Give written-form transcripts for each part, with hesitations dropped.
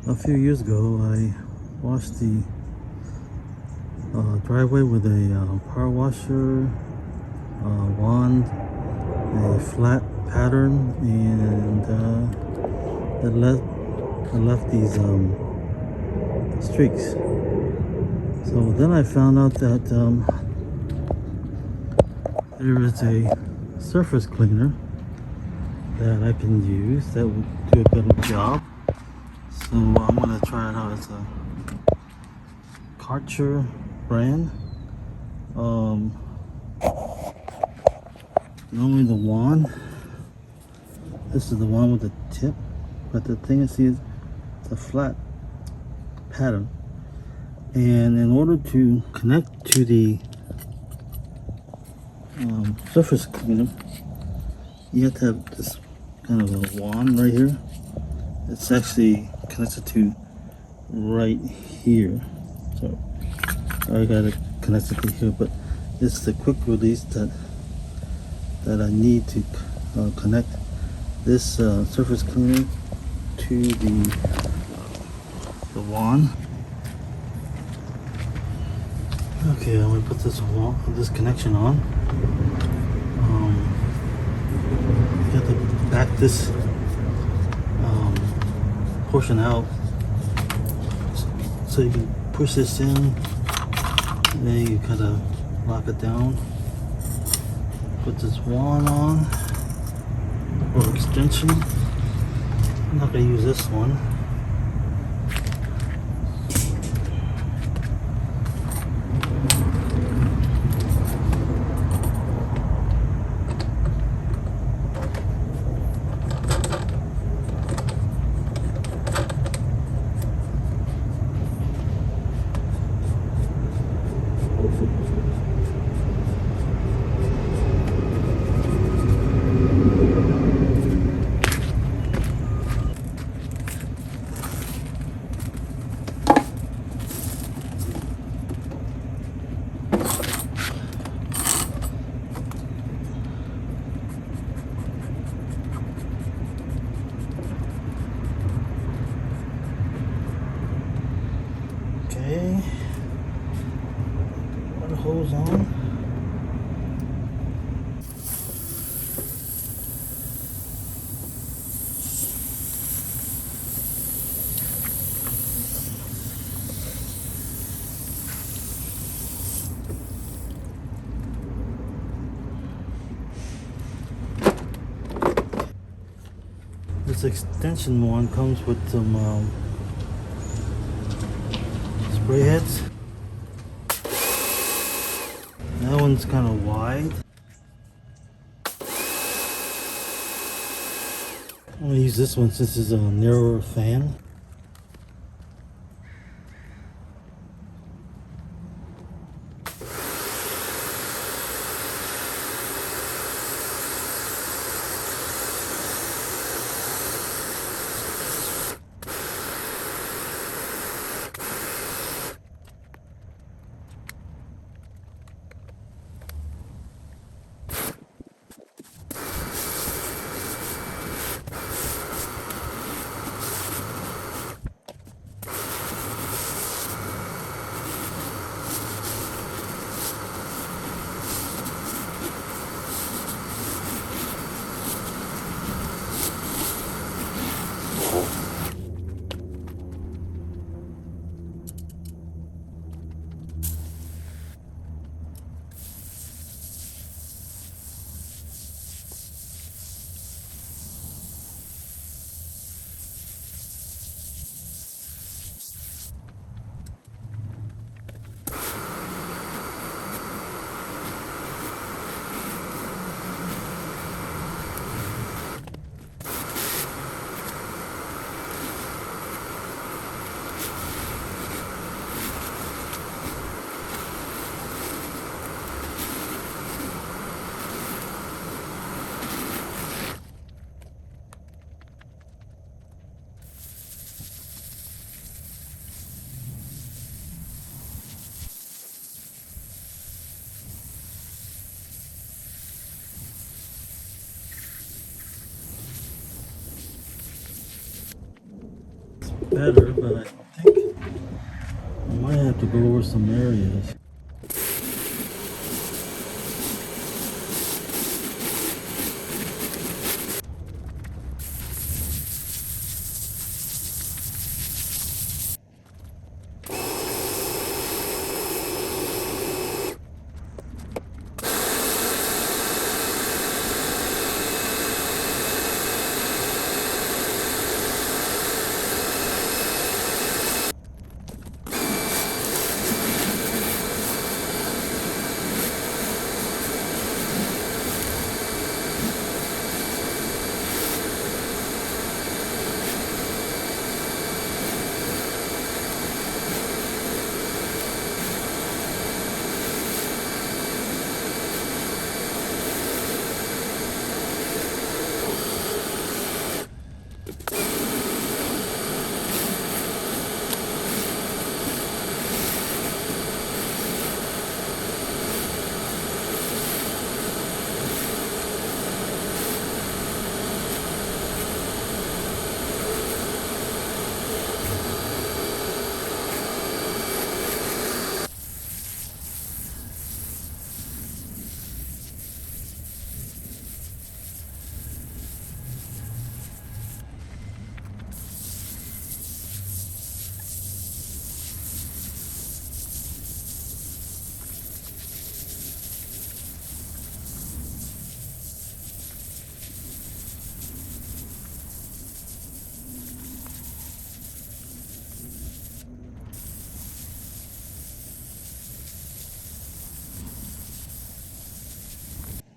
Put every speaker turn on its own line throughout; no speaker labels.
A few years ago, I washed the driveway with a power washer, wand, a flat pattern, and it left these streaks. So then I found out that there is a surface cleaner that I can use that would do a better job. So I'm gonna try it out. It's a Karcher brand. Normally the wand, this is the one with the tip, but the thing is, see, it's a flat pattern. And in order to connect to the surface cleaner, you have to have this kind of a wand right here. It's actually connected to right here. So I got it connected to here, but it's the quick release that I need to connect this surface cleaner to the wand. Okay, I'm gonna put this connection on. You have to back this portion out so you can push this in, and then you kind of lock it down. Put this wand on for extension. I'm not gonna use this one. Okay, put the hose on. This extension one comes with some spray heads. That one's kind of wide. I'm gonna use this one since it's a narrower fan. better, but I think I might have to go over some areas.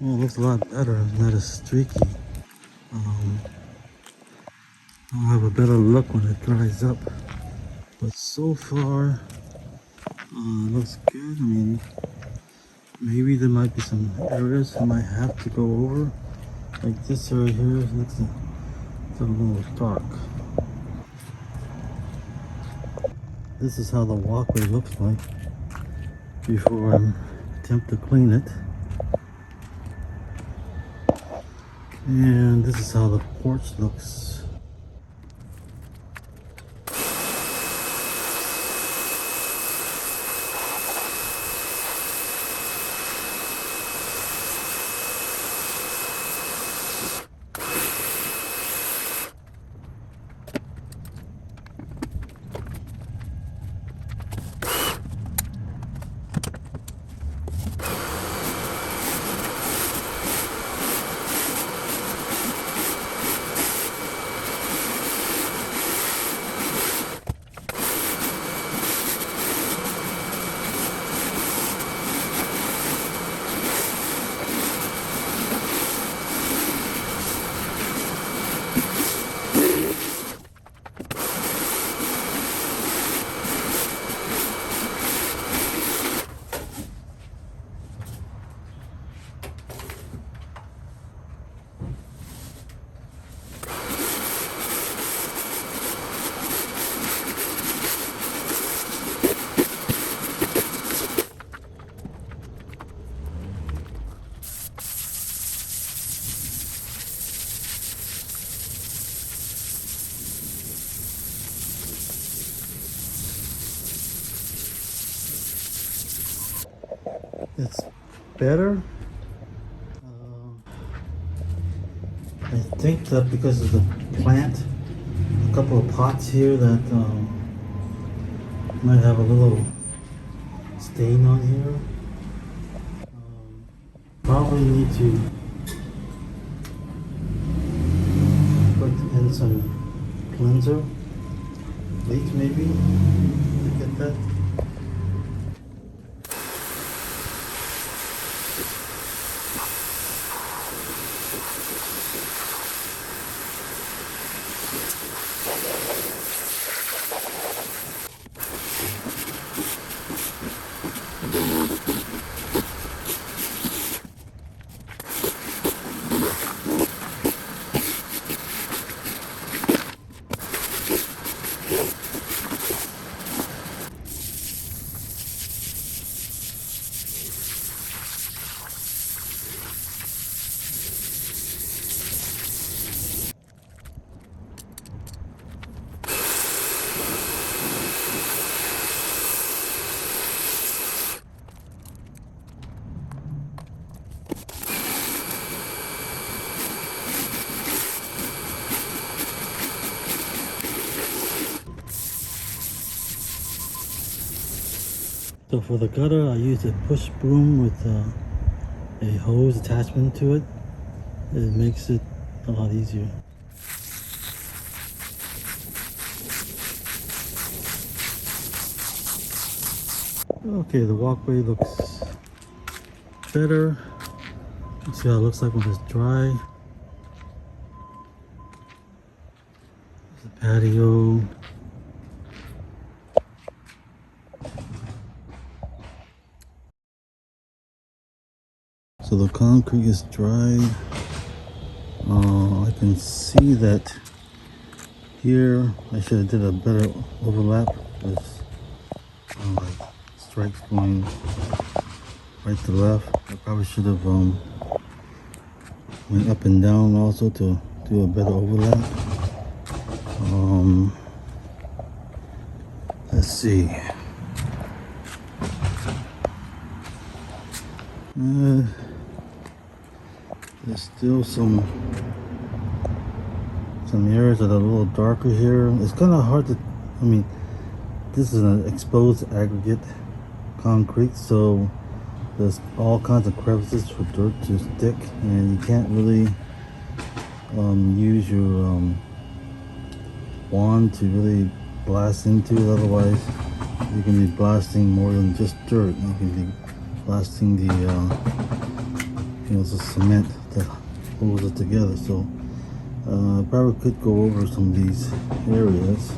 Well, it looks a lot better, not as streaky. Um, I'll have a better look when it dries up. But so far, looks good. I mean, maybe there might be some areas I might have to go over. Like this area here looks a little dark. This is how the walkway looks like before I attempt to clean it. And this is how the porch looks. It's better. I think that because of the plant, a couple of pots here that might have a little stain on here. Probably need to put in some cleanser, bleach maybe, to get that. So for the gutter, I use a push broom with a hose attachment to it. It makes it a lot easier. Okay, the walkway looks better. Let's see how it looks like when it's dry. There's the patio. So the concrete is dry. I can see that here I should have did a better overlap. There's like stripes going right to left. I probably should have went up and down also to do a better overlap. Let's see. There's still some areas that are a little darker here. It's kind of hard to, I mean, this is an exposed aggregate concrete, so there's all kinds of crevices for dirt to stick, and you can't really use your wand to really blast into it. Otherwise, you can be blasting more than just dirt. You can be blasting the the cement that holds it together. So I probably could go over some of these areas.